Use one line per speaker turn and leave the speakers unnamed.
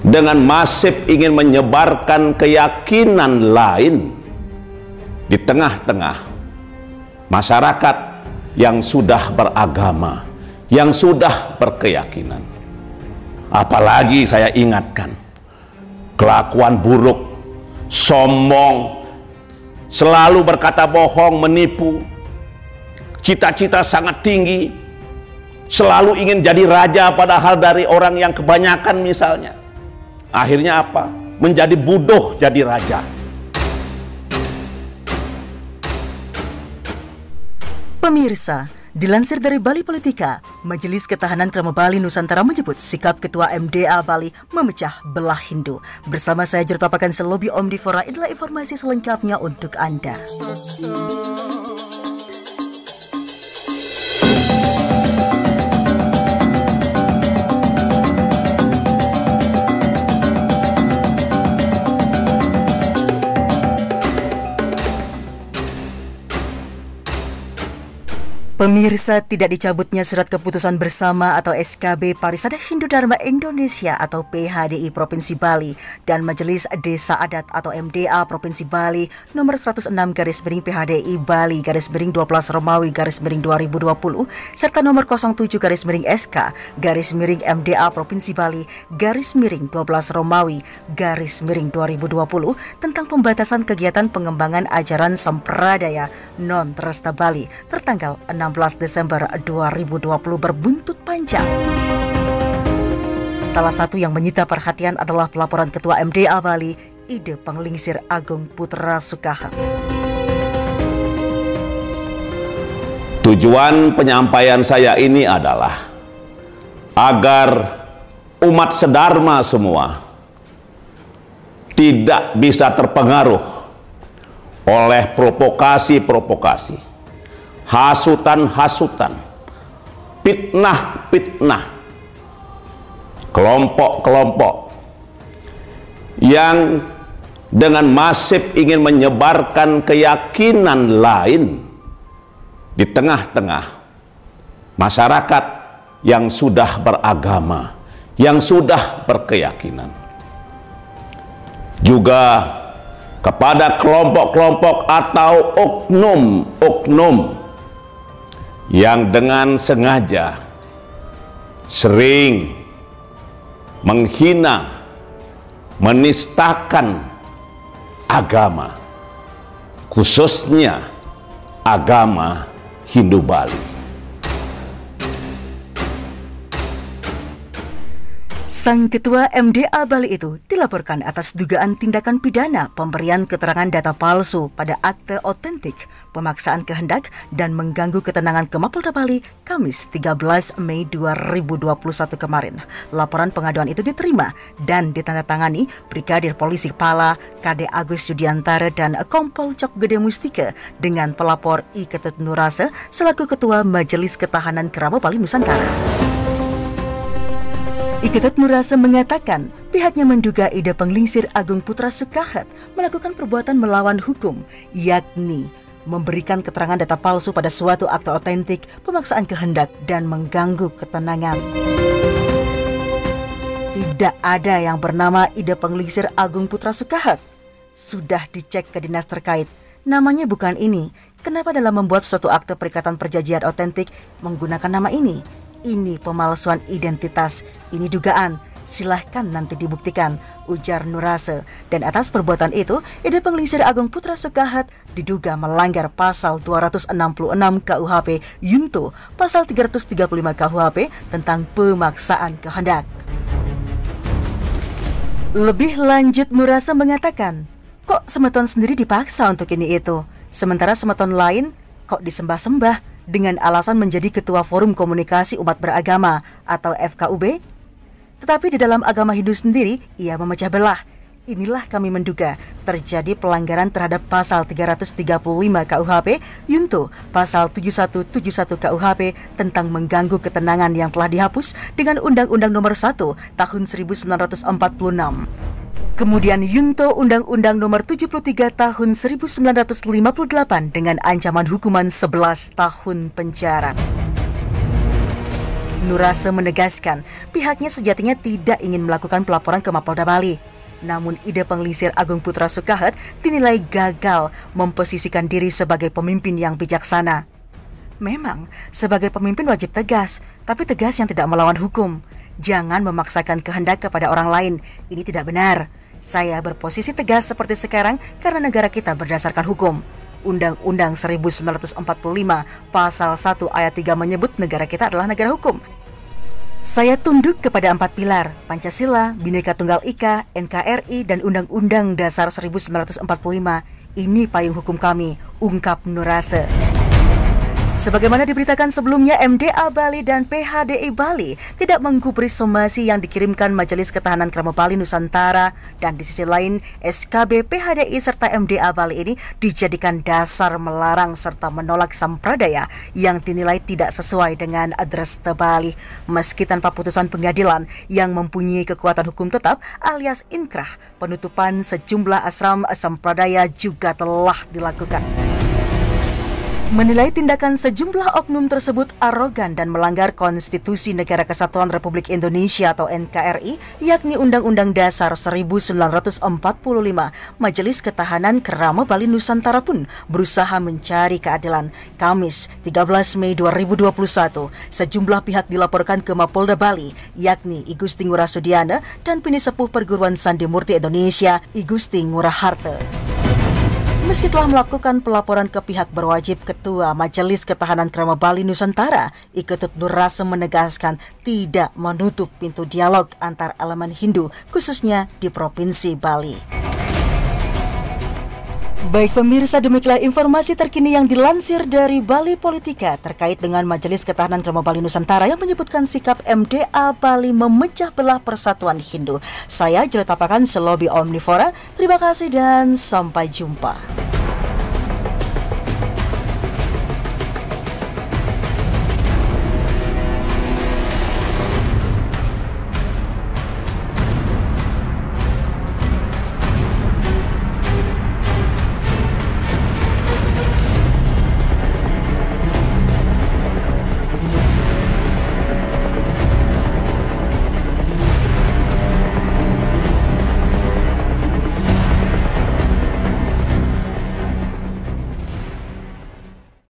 dengan masif ingin menyebarkan keyakinan lain di tengah-tengah masyarakat yang sudah beragama, yang sudah berkeyakinan. Apalagi saya ingatkan, kelakuan buruk, sombong, selalu berkata bohong, menipu, cita-cita sangat tinggi, selalu ingin jadi raja padahal dari orang yang kebanyakan misalnya. Akhirnya apa? Menjadi bodoh jadi raja.
Pemirsa, dilansir dari Bali Politika, Majelis Ketahanan Krama Bali Nusantara menyebut sikap Ketua MDA Bali memecah belah Hindu. Bersama saya Jurtapakan Selobi Omnivora, inilah informasi selengkapnya untuk Anda. Pemirsa, tidak dicabutnya Surat Keputusan Bersama atau SKB Parisada Hindu Dharma Indonesia atau PHDI Provinsi Bali dan Majelis Desa Adat atau MDA Provinsi Bali nomor 106/PHDI Bali /12 Romawi /2020 serta nomor 07/SK/MDA Provinsi Bali /12 Romawi /2020 tentang pembatasan kegiatan pengembangan ajaran Sampradaya Non-Trasta Bali tertanggal 16 Desember 2020 berbuntut panjang. Salah satu yang menyita perhatian adalah pelaporan Ketua MDA Bali, Ide Penglingsir Agung Putra Sukahat.
Tujuan penyampaian saya ini adalah agar umat sedharma semua tidak bisa terpengaruh oleh provokasi-provokasi, hasutan-hasutan, fitnah-fitnah, kelompok-kelompok yang dengan masif ingin menyebarkan keyakinan lain di tengah-tengah masyarakat yang sudah beragama, yang sudah berkeyakinan. Juga kepada kelompok-kelompok atau oknum-oknum yang dengan sengaja sering menghina, menistakan agama, khususnya agama Hindu Bali.
Sang Ketua MDA Bali itu dilaporkan atas dugaan tindakan pidana pemberian keterangan data palsu pada akte otentik, pemaksaan kehendak, dan mengganggu ketenangan ke Mapolda Bali Kamis 13 Mei 2021 kemarin. Laporan pengaduan itu diterima dan ditandatangani Brigadir Polisi Kepala KD Agus Yudiantara dan Kompol Cok Gede Mustika dengan pelapor I Ketut Nurase selaku Ketua Majelis Ketahanan Krama Bali Nusantara. Ketut Nurase mengatakan pihaknya menduga Ide Penglingsir Agung Putra Sukahat melakukan perbuatan melawan hukum, yakni memberikan keterangan data palsu pada suatu akte otentik, pemaksaan kehendak, dan mengganggu ketenangan. Tidak ada yang bernama Ide Penglingsir Agung Putra Sukahat. Sudah dicek ke dinas terkait, namanya bukan ini. Kenapa dalam membuat suatu akte perikatan perjanjian otentik menggunakan nama ini? Ini pemalsuan identitas, ini dugaan, silahkan nanti dibuktikan, ujar Nurase. Dan atas perbuatan itu, Ide Penglingsir Agung Putra Sukahat diduga melanggar pasal 266 KUHP Yunto, pasal 335 KUHP tentang pemaksaan kehendak. Lebih lanjut, Nurase mengatakan, kok Semeton sendiri dipaksa untuk ini itu, sementara Semeton lain kok disembah-sembah dengan alasan menjadi Ketua Forum Komunikasi Umat Beragama atau FKUB? Tetapi di dalam agama Hindu sendiri, ia memecah belah. Inilah kami menduga terjadi pelanggaran terhadap pasal 335 KUHP Yunto, pasal 7171 KUHP tentang mengganggu ketenangan yang telah dihapus dengan Undang-Undang Nomor 1 Tahun 1946. Kemudian Yunto Undang-Undang Nomor 73 Tahun 1958 dengan ancaman hukuman 11 tahun penjara. Nurase menegaskan pihaknya sejatinya tidak ingin melakukan pelaporan ke Mapolda Bali. Namun ide Pengelisir Agung Putra Sukahet dinilai gagal memposisikan diri sebagai pemimpin yang bijaksana. Memang, sebagai pemimpin wajib tegas, tapi tegas yang tidak melawan hukum. Jangan memaksakan kehendak kepada orang lain, ini tidak benar. Saya berposisi tegas seperti sekarang karena negara kita berdasarkan hukum. Undang-Undang 1945 Pasal 1 Ayat 3 menyebut negara kita adalah negara hukum. Saya tunduk kepada 4 pilar, Pancasila, Bhinneka Tunggal Ika, NKRI, dan Undang-Undang Dasar 1945. Ini payung hukum kami, ungkap Nurase. Sebagaimana diberitakan sebelumnya, MDA Bali dan PHDI Bali tidak menggubris somasi yang dikirimkan Majelis Ketahanan Krama Bali Nusantara, dan di sisi lain SKB PHDI serta MDA Bali ini dijadikan dasar melarang serta menolak sampradaya yang dinilai tidak sesuai dengan Adresta Bali, meski tanpa putusan pengadilan yang mempunyai kekuatan hukum tetap alias inkrah. Penutupan sejumlah asram sampradaya juga telah dilakukan. Menilai tindakan sejumlah oknum tersebut arogan dan melanggar Konstitusi Negara Kesatuan Republik Indonesia atau NKRI, yakni Undang-Undang Dasar 1945, Majelis Ketahanan Krama Bali Nusantara pun berusaha mencari keadilan. Kamis 13 Mei 2021, sejumlah pihak dilaporkan ke Mapolda Bali, yakni I Gusti Ngurah Sudiana dan Pinisepuh Perguruan Sandi Murti Indonesia, I Gusti Ngurah Harta. Meski telah melakukan pelaporan ke pihak berwajib, Ketua Majelis Ketahanan Krama Bali Nusantara, I Ketut Nurase menegaskan tidak menutup pintu dialog antar elemen Hindu, khususnya di Provinsi Bali. Baik pemirsa, demikianlah informasi terkini yang dilansir dari Bali Politika terkait dengan Majelis Ketahanan Krama Bali Nusantara yang menyebutkan sikap MDA Bali memecah belah persatuan Hindu. Saya Jeletapakan Selobi Omnivora, terima kasih dan sampai jumpa.